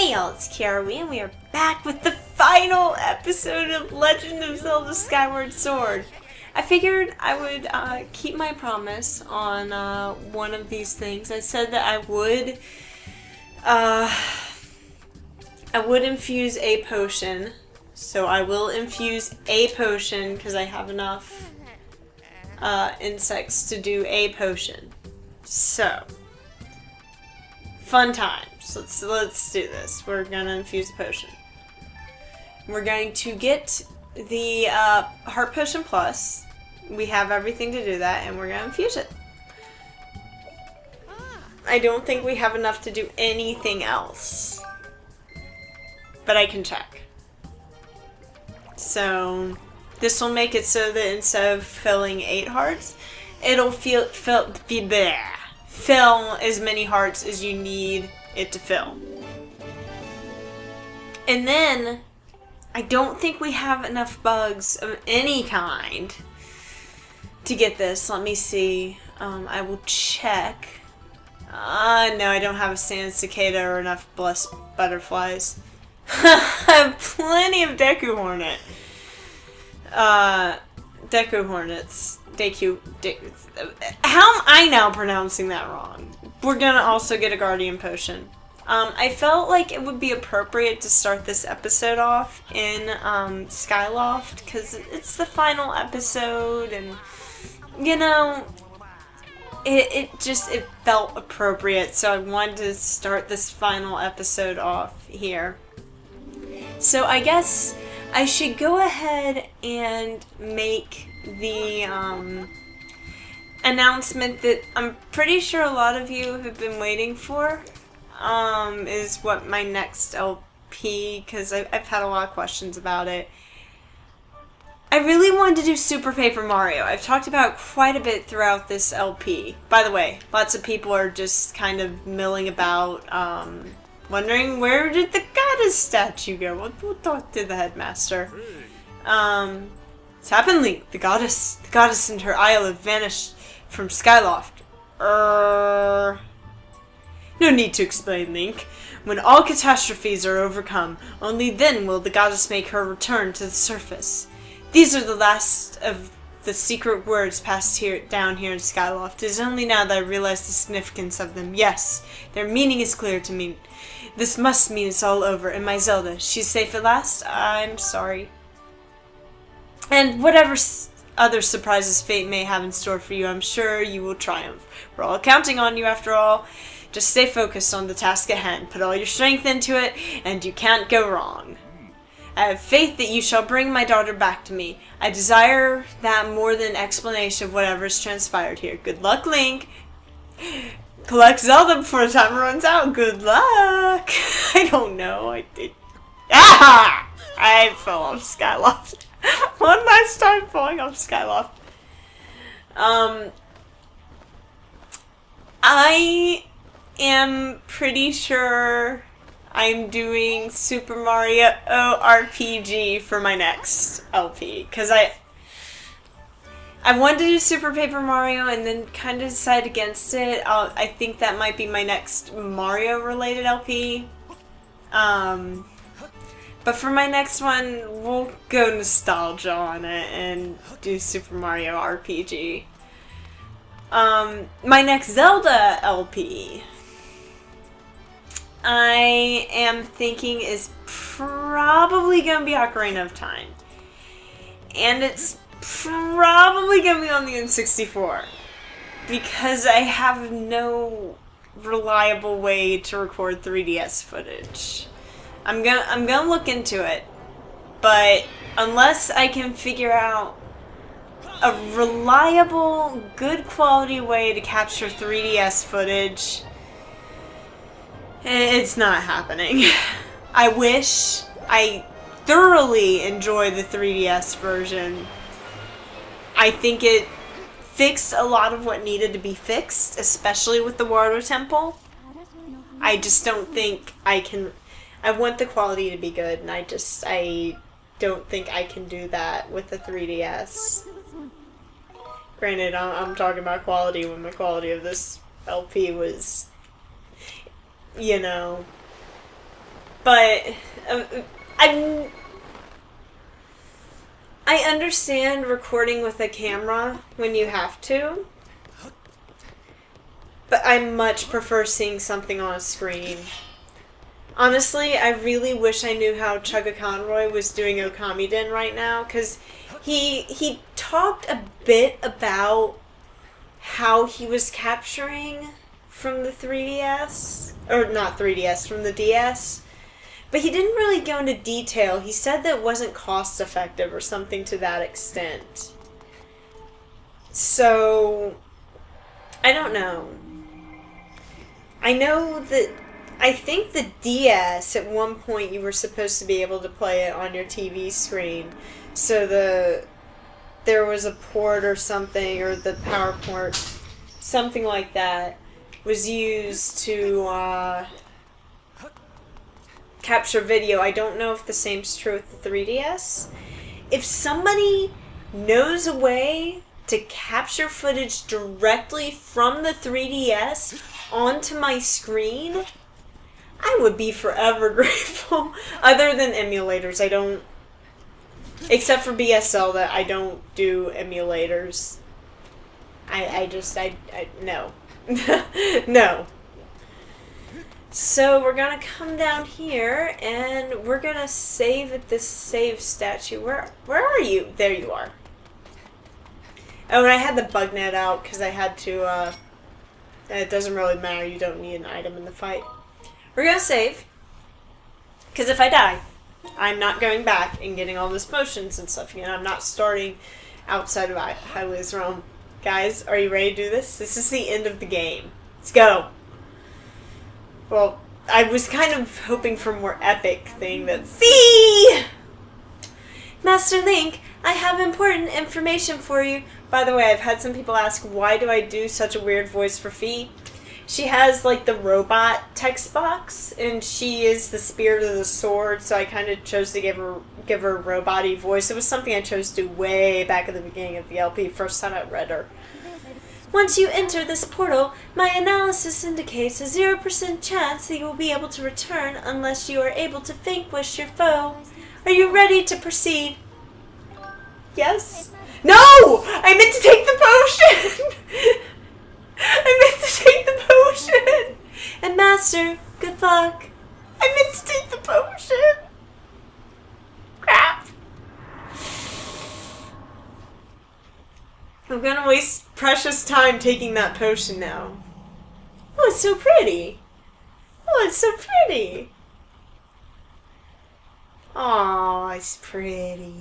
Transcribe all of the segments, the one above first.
Hey y'all, it's Kiara and we are back with the final episode of Legend of Zelda Skyward Sword. I figured I would keep my promise on one of these things. I said that I would infuse a potion, so I will infuse a potion because I have enough insects to do a potion. So, fun times. Let's do this. We're gonna infuse a potion. We're going to get the Heart Potion Plus. We have everything to do that, and we're gonna infuse it. I don't think we have enough to do anything else, but I can check. So this will make it so that instead of filling 8 hearts, it'll fill as many hearts as you need it to fill. And then I don't think we have enough bugs of any kind to get this. Let me see. I will check. No, I don't have a sand cicada or enough blessed butterflies. I have plenty of Deku Hornet. Deku Hornets. How am I now pronouncing that wrong? We're gonna also get a Guardian Potion. I felt like it would be appropriate to start this episode off in Skyloft because it's the final episode, and you know, it felt appropriate, so I wanted to start this final episode off here. So I guess I should go ahead and make the announcement that I'm pretty sure a lot of you have been waiting for, is what my next LP, because I've had a lot of questions about it. I really wanted to do Super Paper Mario. I've talked about it quite a bit throughout this LP. By the way, lots of people are just kind of milling about, wondering where did the goddess statue go? We'll talk to the headmaster. It's happened, Link. The goddess and her isle have vanished from Skyloft. No need to explain, Link. When all catastrophes are overcome, only then will the goddess make her return to the surface. These are the last of the secret words passed down here in Skyloft. It is only now that I realize the significance of them. Yes, their meaning is clear to me. This must mean it's all over. And my Zelda, she's safe at last? I'm sorry. And whatever other surprises fate may have in store for you, I'm sure you will triumph. We're all counting on you after all. Just stay focused on the task at hand. Put all your strength into it, and you can't go wrong. I have faith that you shall bring my daughter back to me. I desire that more than explanation of whatever has transpired here. Good luck, Link. Collect Zelda before the time runs out. Good luck. I don't know. I fell off Skyloft. One last time falling off Skyloft. I am pretty sure I'm doing Super Mario RPG for my next LP, because I wanted to do Super Paper Mario and then kind of decide against it. I think that might be my next Mario related LP. But for my next one, we'll go nostalgia on it and do Super Mario RPG. My next Zelda LP, I am thinking is probably going to be Ocarina of Time. And it's probably going to be on the N64. Because I have no reliable way to record 3DS footage. I'm gonna look into it. But unless I can figure out a reliable, good quality way to capture 3DS footage, it's not happening. I wish. I thoroughly enjoy the 3DS version. I think it fixed a lot of what needed to be fixed, especially with the Water Temple. I just don't think I can. I want the quality to be good, and I don't think I can do that with the 3DS. Granted, I'm talking about quality when the quality of this LP was, you know, But I understand recording with a camera when you have to, but I much prefer seeing something on a screen. Honestly, I really wish I knew how Chugga Conroy was doing Okamiden right now, because he talked a bit about how he was capturing from the 3DS, or not 3DS, from the DS, but he didn't really go into detail. He said that it wasn't cost effective or something to that extent. So, I don't know. I know that, I think the DS, at one point you were supposed to be able to play it on your TV screen. So there was a port or something, or the power port, something like that, was used to capture video. I don't know if the same's true with the 3DS. If somebody knows a way to capture footage directly from the 3DS onto my screen, I would be forever grateful. Other than emulators, I don't, except for BS Zelda, I don't do emulators. No. No. So we're gonna come down here, and we're gonna save at this save statue. Where are you? There you are. Oh, and I had the bug net out, because I had to, it doesn't really matter, you don't need an item in the fight. We're gonna save, because if I die, I'm not going back and getting all those potions and stuff again. I'm not starting outside of Hylia's realm. Guys, are you ready to do this? This is the end of the game. Let's go. Well, I was kind of hoping for a more epic thing that... Fee! Master Link, I have important information for you. By the way, I've had some people ask, why do I do such a weird voice for Fee? She has, like, the robot text box, and she is the spirit of the sword, so I kind of chose to give her a robot-y voice. It was something I chose to do way back at the beginning of the LP, first time I read her. Once you enter this portal, my analysis indicates a 0% chance that you will be able to return unless you are able to vanquish your foe. Are you ready to proceed? Yes? No! I meant to take the potion! I meant to take the potion! And Master, good luck. I meant to take the potion! Crap! I'm gonna waste precious time taking that potion now. Oh, it's so pretty! Oh, it's so pretty! Aw, it's pretty.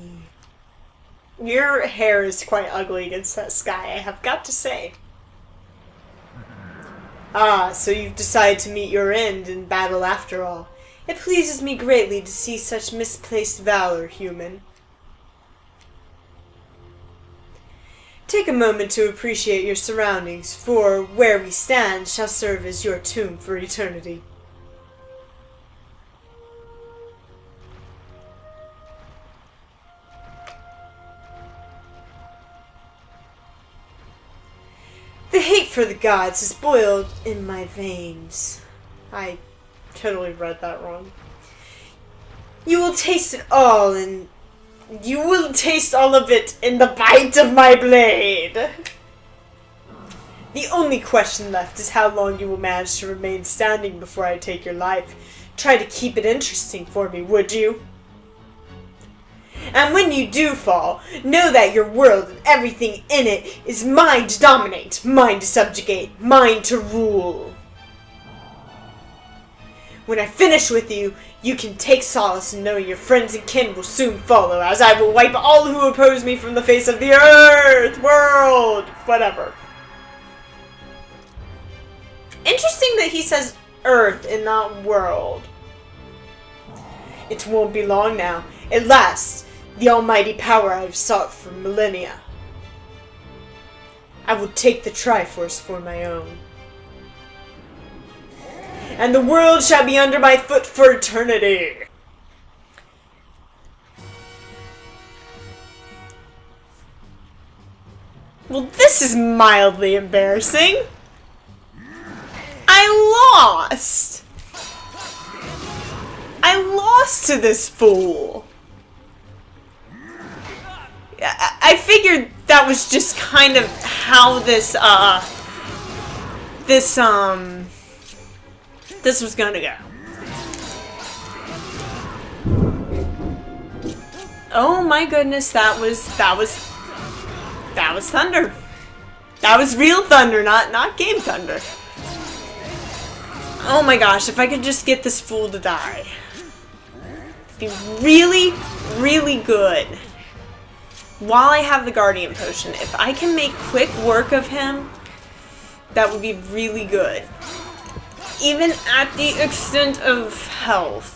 Your hair is quite ugly against that sky, I have got to say. Ah, so you've decided to meet your end in battle after all. It pleases me greatly to see such misplaced valor, human. Take a moment to appreciate your surroundings, for where we stand shall serve as your tomb for eternity. The hate for the gods is boiled in my veins. I totally read that wrong. You will taste it all in... You will taste all of it in the bite of my blade. The only question left is how long you will manage to remain standing before I take your life. Try to keep it interesting for me, would you? And when you do fall, know that your world and everything in it is mine to dominate, mine to subjugate, mine to rule. When I finish with you, you can take solace in knowing your friends and kin will soon follow, as I will wipe all who oppose me from the face of the earth, world, whatever. Interesting that he says earth and not world. It won't be long now. At last, the almighty power I have sought for millennia. I will take the Triforce for my own. And the world shall be under my foot for eternity. Well, this is mildly embarrassing. I lost. I lost to this fool. I figured that was just kind of how this was gonna go. Oh my goodness, that was thunder. That was real thunder, not game thunder. Oh my gosh, if I could just get this fool to die. It'd be really, really good. While I have the Guardian Potion, if I can make quick work of him, that would be really good. Even at the extent of health.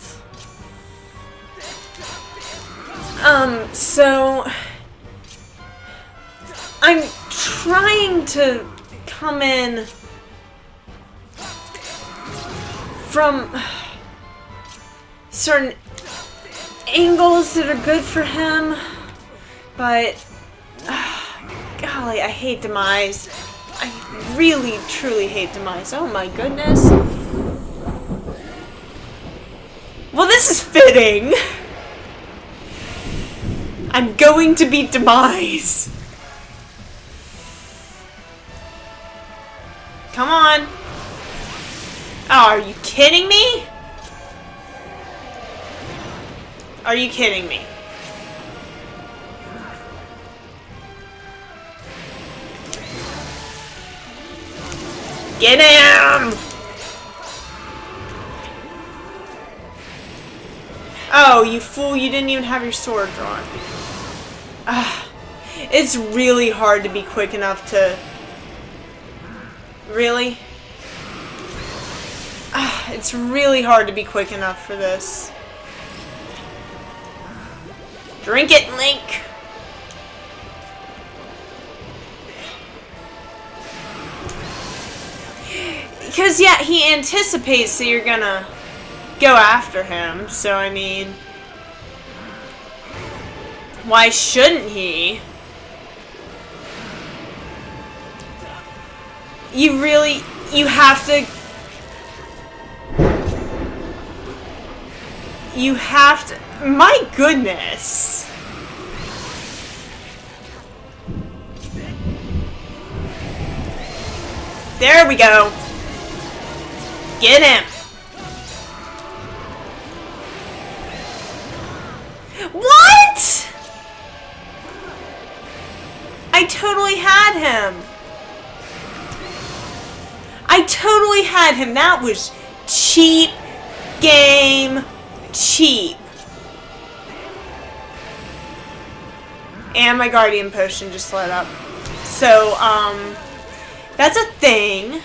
So I'm trying to come in from certain angles that are good for him, but golly, I hate Demise. I really, truly hate Demise. Oh my goodness. Well, this is fitting. I'm going to beat Demise. Come on. Oh, are you kidding me? Are you kidding me? Get him! Oh, you fool, you didn't even have your sword drawn. It's really hard to be quick enough to... Really? It's really hard to be quick enough for this. Drink it, Link! Because, yeah, he anticipates that you're gonna go after him, so, I mean... Why shouldn't he? You really... You have to... You have to... My goodness! There we go! Get him! What?! I totally had him! I totally had him! That was cheap game cheap. And my Guardian Potion just lit up. So, that's a thing.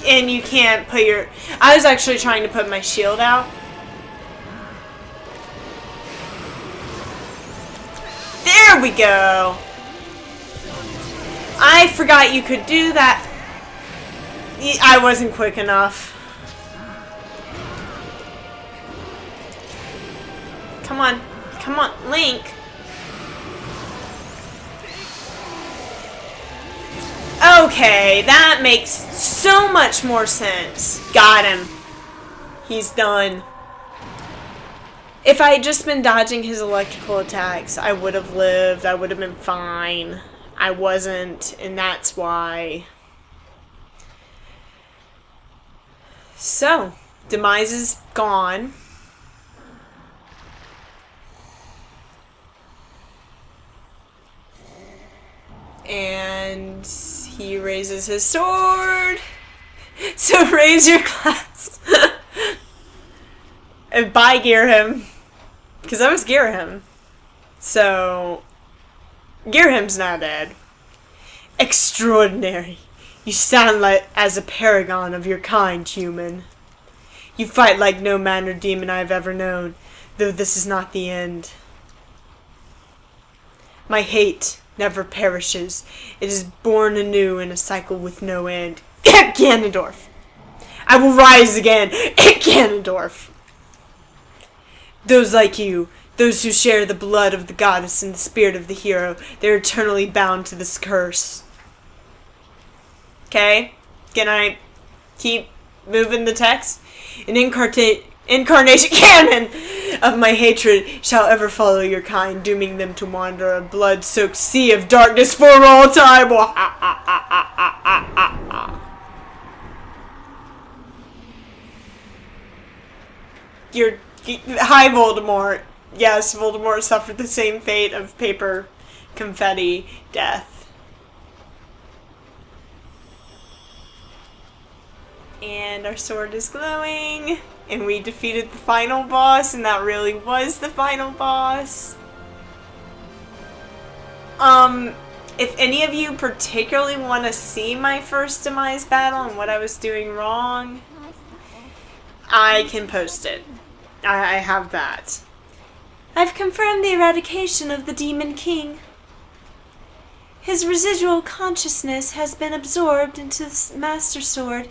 And you can't put your... I was actually trying to put my shield out. There we go! I forgot you could do that. I wasn't quick enough. Come on. Come on, Link. Okay, that makes so much more sense. Got him. He's done. If I had just been dodging his electrical attacks, I would have lived. I would have been fine. I wasn't, and that's why. So, Demise is gone. And he raises his sword. So raise your class. And buy gear him. Because I was gear him. So gear him's not dead. Extraordinary. You stand like as a paragon of your kind, human. You fight like no man or demon I have ever known, though this is not the end. My hate never perishes. It is born anew in a cycle with no end. Ganondorf! I will rise again! Ganondorf! Those like you, those who share the blood of the goddess and the spirit of the hero, they're eternally bound to this curse. Okay? Can I keep moving the text. An incarnation cannon of my hatred shall ever follow your kind, dooming them to wander a blood-soaked sea of darkness for all time. Hi, Voldemort. Yes, Voldemort suffered the same fate of paper confetti death. And our sword is glowing. And we defeated the final boss, and that really was the final boss. If any of you particularly want to see my first Demise battle and what I was doing wrong, I can post it. I have that. I've confirmed the eradication of the Demon King. His residual consciousness has been absorbed into the Master Sword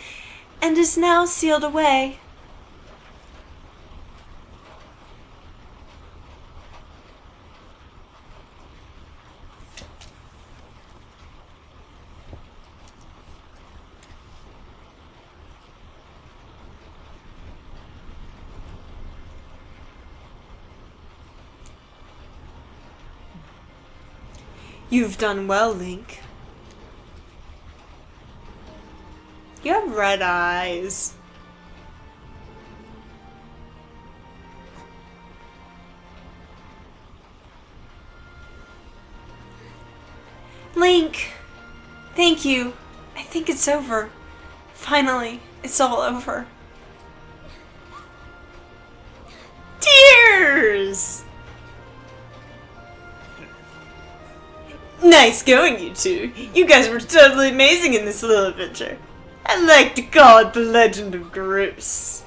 and is now sealed away. You've done well, Link. You have red eyes. Link! Thank you. I think it's over. Finally, it's all over. Tears! Nice going, you two. You guys were totally amazing in this little adventure. I like to call it the Legend of Groose.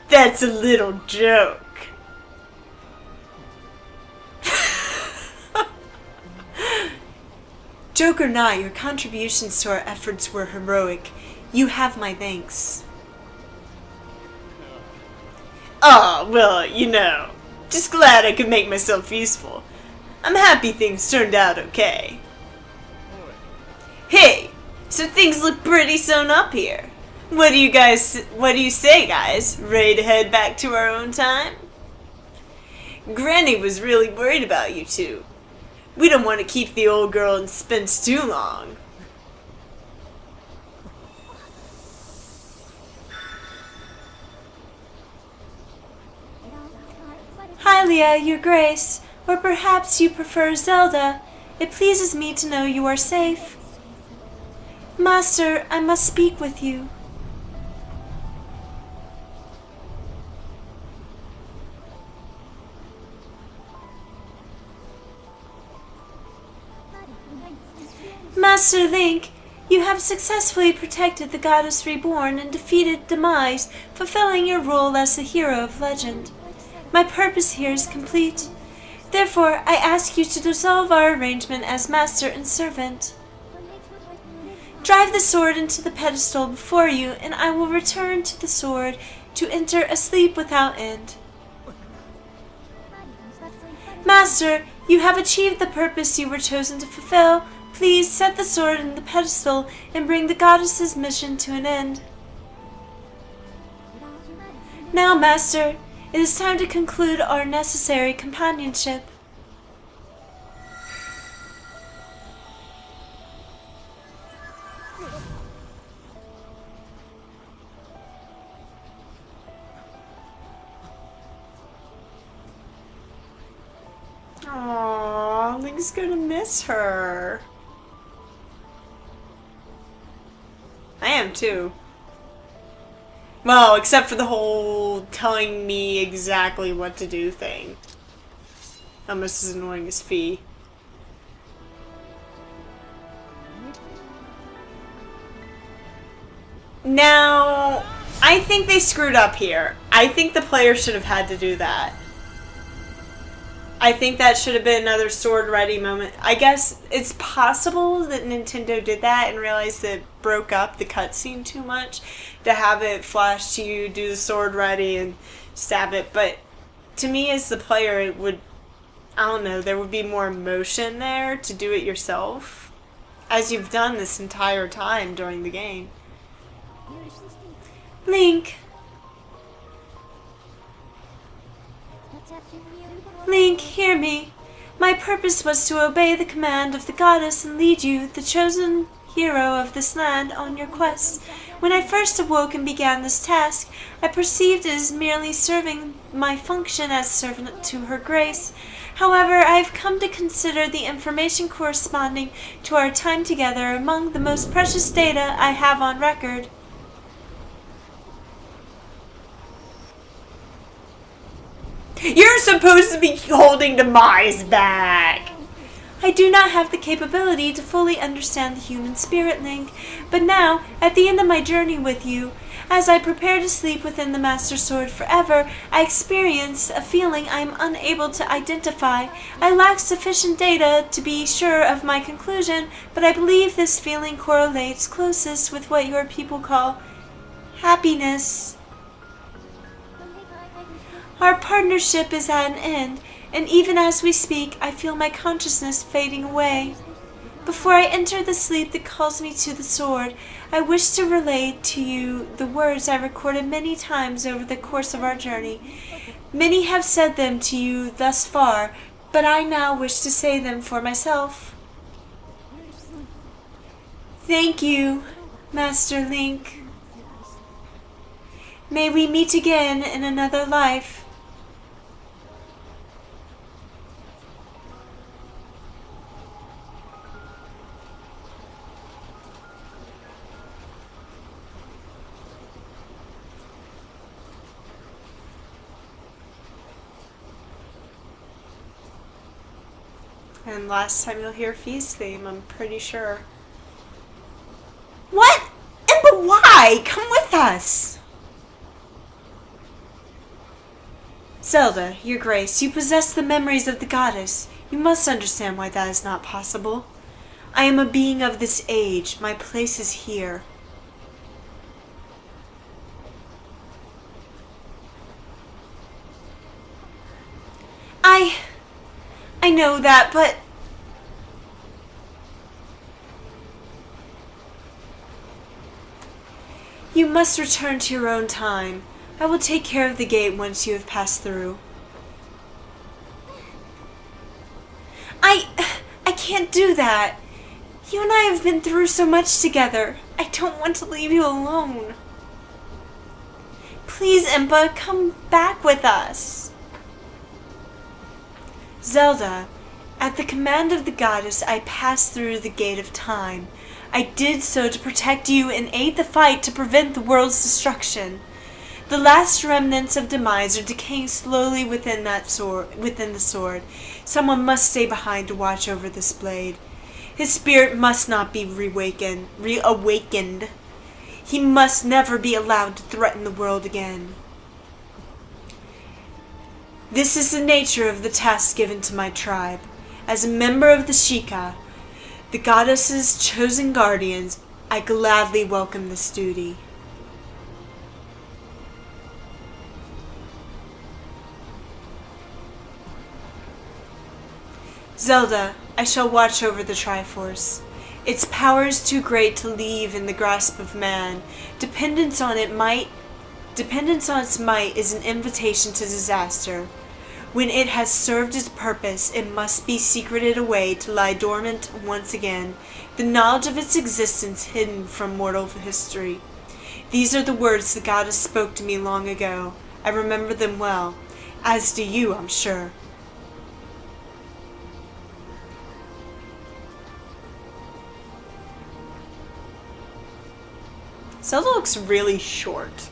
That's a little joke. Joke or not, your contributions to our efforts were heroic. You have my thanks. Oh, well, you know. Just glad I could make myself useful. I'm happy things turned out okay. Hey, so things look pretty sewn up here. What do you say, guys? Ready to head back to our own time? Granny was really worried about you two. We don't want to keep the old girl in suspense too long. Hylia, your grace, or perhaps you prefer Zelda. It pleases me to know you are safe. Master, I must speak with you. Master Link, you have successfully protected the Goddess Reborn and defeated Demise, fulfilling your role as the hero of legend. My purpose here is complete. Therefore, I ask you to dissolve our arrangement as master and servant. Drive the sword into the pedestal before you, and I will return to the sword to enter a sleep without end. Master, you have achieved the purpose you were chosen to fulfill. Please set the sword in the pedestal and bring the goddess's mission to an end. Now, Master, it is time to conclude our necessary companionship. Aww, Link's gonna miss her. I am too. Well, except for the whole telling me exactly what to do thing. Almost as annoying as Fee. Now, I think they screwed up here. I think the player should have had to do that. I think that should have been another sword ready moment. I guess it's possible that Nintendo did that and realized that it broke up the cutscene too much to have it flash to you, do the sword ready, and stab it. But to me as the player, it would, I don't know, there would be more emotion there to do it yourself. as you've done this entire time during the game. Link! Link, hear me. My purpose was to obey the command of the goddess and lead you, the chosen hero of this land, on your quest. When I first awoke and began this task, I perceived it as merely serving my function as servant to her grace. However, I have come to consider the information corresponding to our time together among the most precious data I have on record. You're supposed to be holding Demise back! I do not have the capability to fully understand the human spirit, Link, but now, at the end of my journey with you, as I prepare to sleep within the Master Sword forever, I experience a feeling I am unable to identify. I lack sufficient data to be sure of my conclusion, but I believe this feeling correlates closest with what your people call happiness. Our partnership is at an end, and even as we speak, I feel my consciousness fading away. Before I enter the sleep that calls me to the sword, I wish to relay to you the words I recorded many times over the course of our journey. Many have said them to you thus far, but I now wish to say them for myself. Thank you, Master Link. May we meet again in another life. And last time you'll hear Fee's theme, I'm pretty sure. What? And but why? Come with us! Zelda, your grace, you possess the memories of the goddess. You must understand why that is not possible. I am a being of this age. My place is here. I know that, but... You must return to your own time. I will take care of the gate once you have passed through. I can't do that. You and I have been through so much together. I don't want to leave you alone. Please, Impa, come back with us. Zelda, at the command of the goddess, I passed through the gate of time. I did so to protect you and aid the fight to prevent the world's destruction. The last remnants of Demise are decaying slowly within the sword. Someone must stay behind to watch over this blade. His spirit must not be reawakened. He must never be allowed to threaten the world again. This is the nature of the task given to my tribe. As a member of the Sheikah, the goddess's chosen guardians, I gladly welcome this duty. Zelda, I shall watch over the Triforce. Its power is too great to leave in the grasp of man. Dependence on its might is an invitation to disaster. When it has served its purpose, it must be secreted away to lie dormant once again, the knowledge of its existence hidden from mortal history. These are the words the goddess spoke to me long ago. I remember them well, as do you, I'm sure. Zelda looks really short.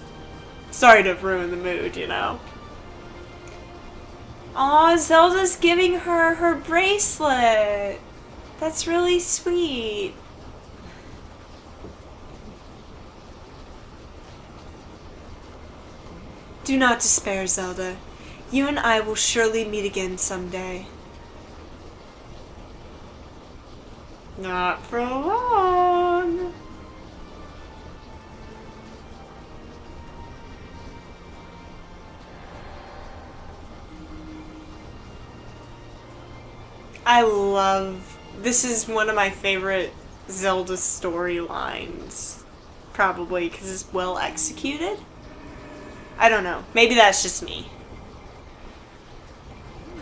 Sorry to ruin the mood, you know. Aw, Zelda's giving her her bracelet. That's really sweet. Do not despair, Zelda. You and I will surely meet again someday. Not for long. This is one of my favorite Zelda's storylines. Probably because it's well executed. I don't know. Maybe that's just me.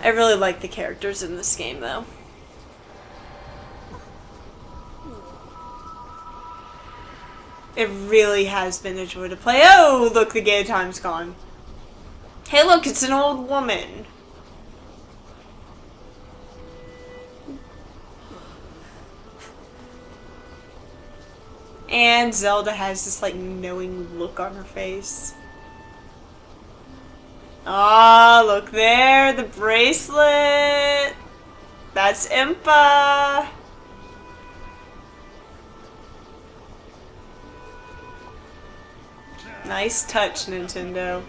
I really like the characters in this game, though. It really has been a joy to play. Oh, look, the game time's gone. Hey, look, it's an old woman. And Zelda has this, like, knowing look on her face. Ah, look there, the bracelet. That's Impa. Nice touch, Nintendo.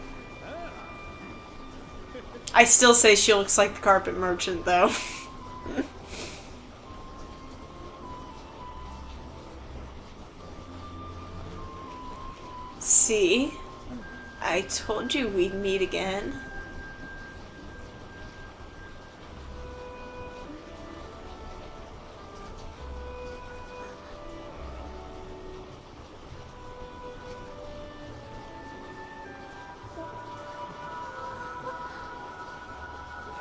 I still say she looks like the carpet merchant, though. See? I told you we'd meet again.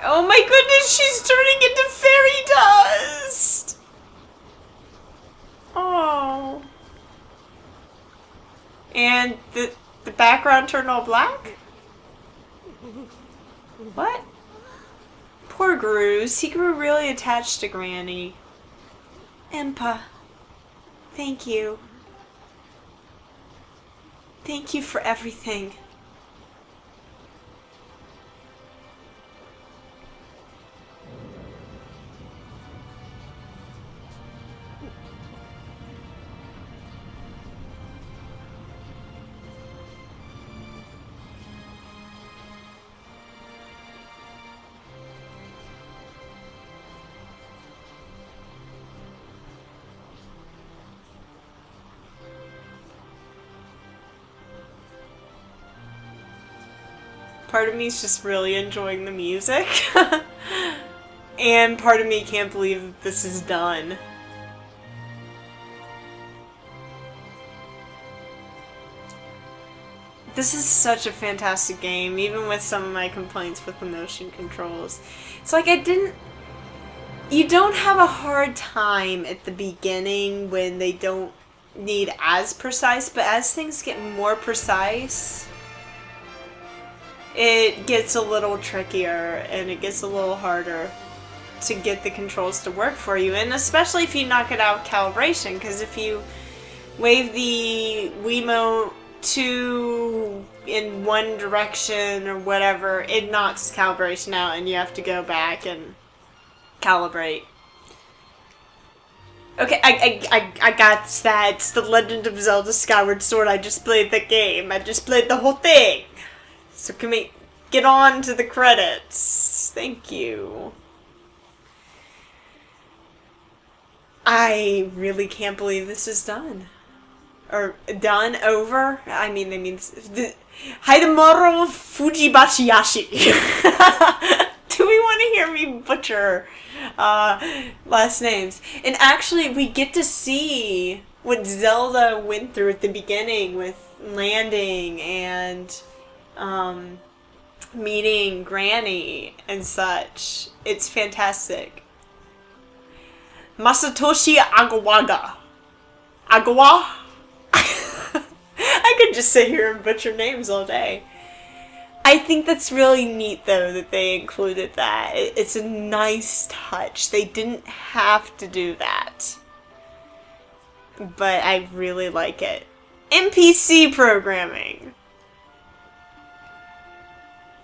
Oh my goodness, she's turning into fairy dust! Oh. And the background turned all black? What? Poor Grooze. He grew really attached to Granny. Impa. Thank you. Thank you for everything. Part of me is just really enjoying the music. And part of me can't believe that this is done. This is such a fantastic game, even with some of my complaints with the motion controls. It's like you don't have a hard time at the beginning when they don't need as precise, but as things get more precise, it gets a little trickier and it gets a little harder to get the controls to work for you, and especially if you knock it out of calibration, because if you wave the Wiimote in one direction or whatever, it knocks calibration out and you have to go back and calibrate. Okay, I got that. It's The Legend of Zelda Skyward Sword. I just played the game. I just played the whole thing. So can we get on to the credits? Thank you. I really can't believe this is done. Or done, over? I mean, they mean... Hidemaru Fujibachiyashi. Do we want to hear me butcher last names? And actually, we get to see what Zelda went through at the beginning with landing and meeting Granny and such. It's fantastic. Masatoshi Agawaga. Agawa? I could just sit here and butcher names all day. I think that's really neat, though, that they included that. It's a nice touch. They didn't have to do that. But I really like it. NPC programming.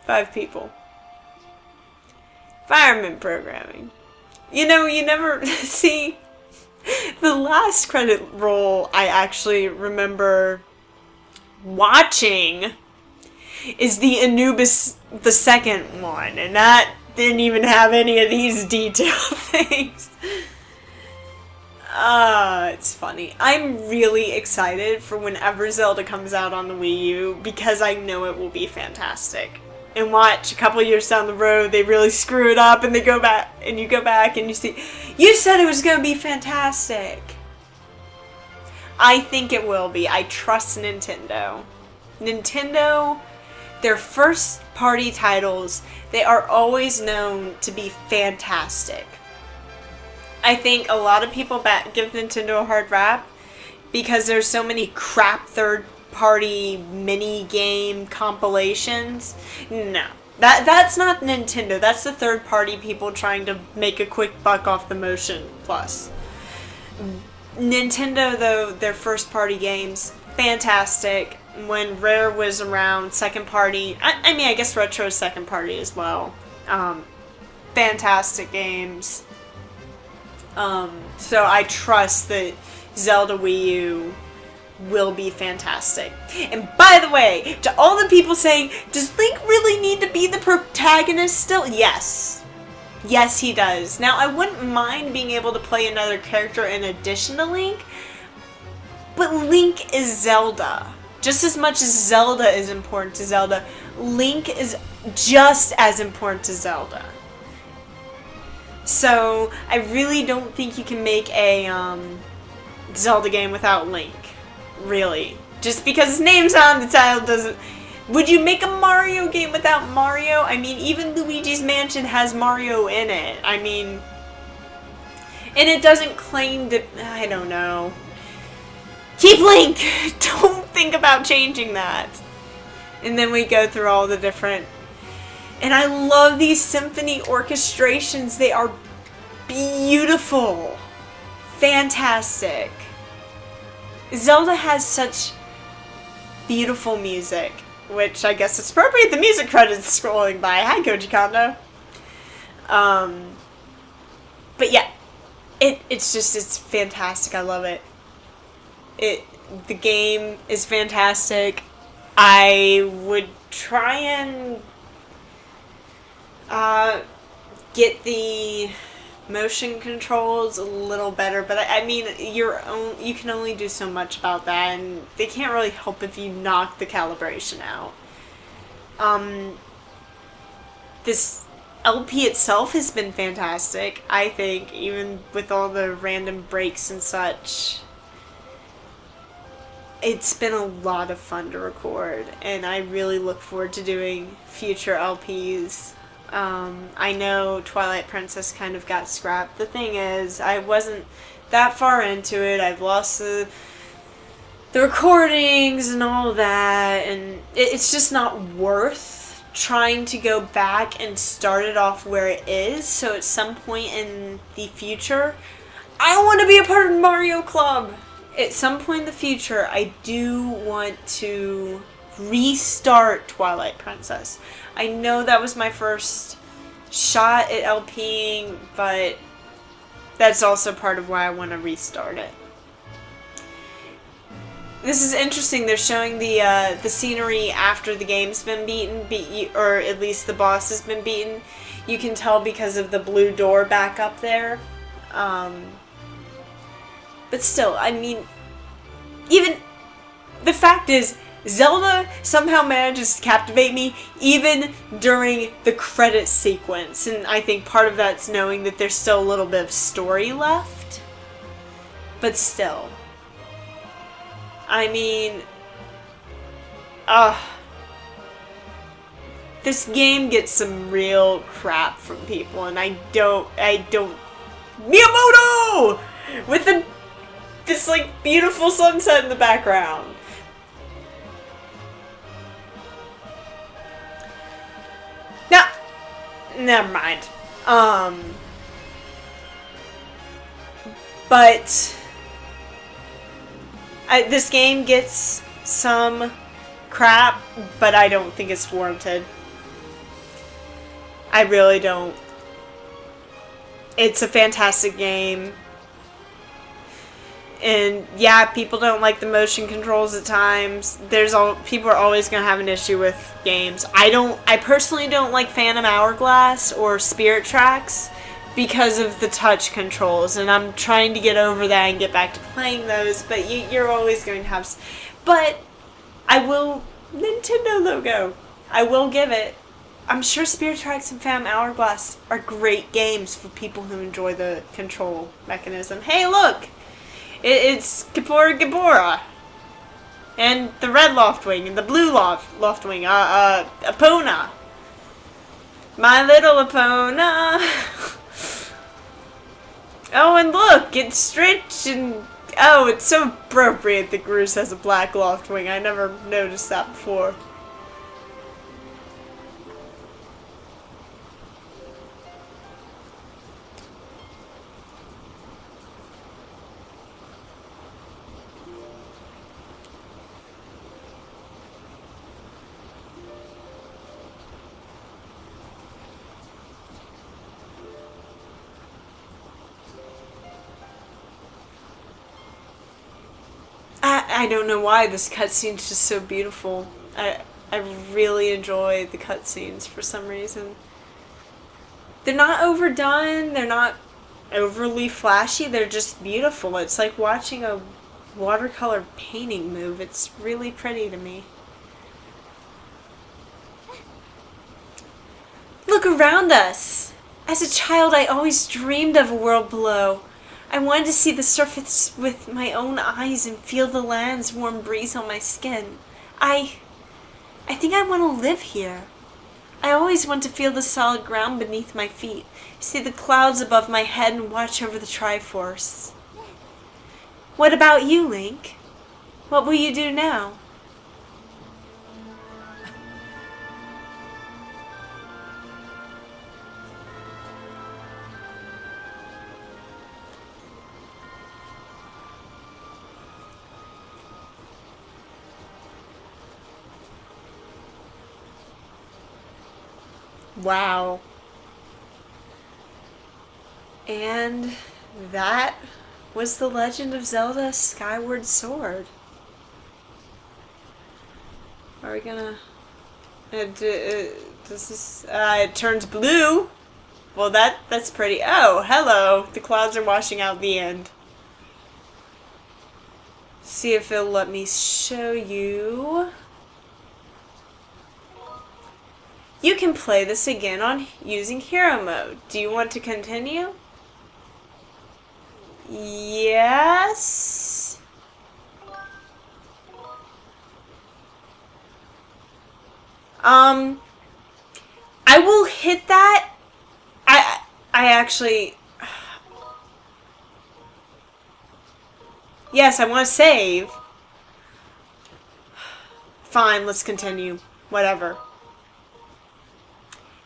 5 people. Fireman programming. You know, you never see... The last credit roll I actually remember watching is the Anubis the second one, and that didn't even have any of these detail things. It's funny. I'm really excited for whenever Zelda comes out on the Wii U because I know it will be fantastic. And watch, a couple years down the road, they really screw it up and they go back, and you go back and you see, you said it was going to be fantastic. I think it will be. I trust Nintendo. Nintendo, their first party titles, they are always known to be fantastic. I think a lot of people give Nintendo a hard rap because there's so many crap third-party mini-game compilations. No. That's not Nintendo. That's the third-party people trying to make a quick buck off the Motion Plus. Nintendo, though, their first-party games, fantastic. When Rare was around, second-party... I mean, I guess Retro is second-party as well. Fantastic games. So I trust that Zelda Wii U will be fantastic. And by the way, to all the people saying, does Link really need to be the protagonist still? Yes. Yes, he does. Now, I wouldn't mind being able to play another character in addition to Link, but Link is Zelda. Just as much as Zelda is important to Zelda, Link is just as important to Zelda. So, I really don't think you can make a Zelda game without Link. Really. Just because his name's on the title doesn't... Would you make a Mario game without Mario? I mean, even Luigi's Mansion has Mario in it. I mean... And it doesn't claim that... I don't know. Keep Link! Don't think about changing that. And then we go through all the different... And I love these symphony orchestrations. They are beautiful. Fantastic. Zelda has such beautiful music, which I guess it's appropriate the music credits scrolling by. Hi, Koji Kondo. But yeah, it's fantastic. I love it. The game is fantastic. I would try and get the motion controls a little better, but I mean, you can only do so much about that, and they can't really help if you knock the calibration out. This LP itself has been fantastic, I think, even with all the random breaks and such. It's been a lot of fun to record, and I really look forward to doing future LPs. I know Twilight Princess kind of got scrapped. The thing is, I wasn't that far into it. I've lost the recordings and all that, and it's just not worth trying to go back and start it off where it is. So at some point in the future, I want to be a part of Mario Club. At some point in the future, I do want to restart Twilight Princess. I know that was my first shot at LPing, but that's also part of why I want to restart it. This is interesting. They're showing the scenery after the game's been beaten, or at least the boss has been beaten. You can tell because of the blue door back up there. But still, I mean, even the fact is, Zelda somehow manages to captivate me even during the credits sequence, and I think part of that's knowing that there's still a little bit of story left. But still. I mean, this game gets some real crap from people, and I don't Miyamoto! With this like beautiful sunset in the background. Now, never mind. But this game gets some crap, but I don't think it's warranted. I really don't. It's a fantastic game. And yeah, people don't like the motion controls at times. People are always going to have an issue with games. I personally don't like Phantom Hourglass or Spirit Tracks because of the touch controls, and I'm trying to get over that and get back to playing those, but you're always going to have... But I will... Nintendo logo. I will give it. I'm sure Spirit Tracks and Phantom Hourglass are great games for people who enjoy the control mechanism. Hey, look! It's Gabora Gabora. And the red Loftwing and the blue Loftwing. Epona. My little Epona. Oh, and look, it's stretched and... Oh, it's so appropriate that Groose has a black Loftwing. I never noticed that before. I don't know why this cutscene's just so beautiful. I really enjoy the cutscenes for some reason. They're not overdone, they're not overly flashy, they're just beautiful. It's like watching a watercolor painting move. It's really pretty to me. Look around us! As a child, I always dreamed of a world below. I wanted to see the surface with my own eyes and feel the land's warm breeze on my skin. I think I want to live here. I always want to feel the solid ground beneath my feet, see the clouds above my head and watch over the Triforce. What about you, Link? What will you do now? Wow. And that was The Legend of Zelda Skyward Sword. Are we gonna... does this... it turns blue. Well, that's pretty... Oh, hello. The clouds are washing out the end. See if it'll let me show you... You can play this again on using hero mode. Do you want to continue? Yes. I will hit that. I actually... Yes, I want to save. Fine, let's continue. Whatever.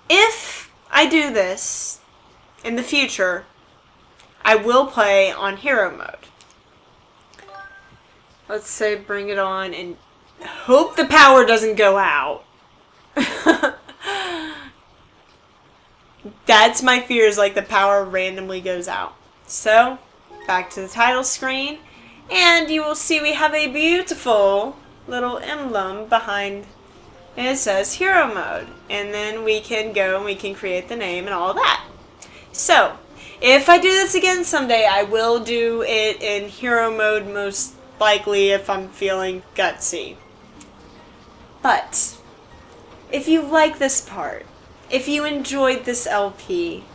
If I do this in the future, I will play on hero mode. Let's say bring it on and hope the power doesn't go out. That's my fear, is like the power randomly goes out. So, back to the title screen, and you will see we have a beautiful little emblem behind. And it says hero mode, and then we can go and we can create the name and all that. So, if I do this again someday, I will do it in hero mode, most likely if I'm feeling gutsy. But, if you like this part, if you enjoyed this LP,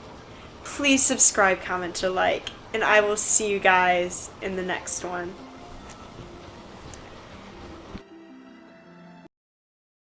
please subscribe, comment, or like, and I will see you guys in the next one.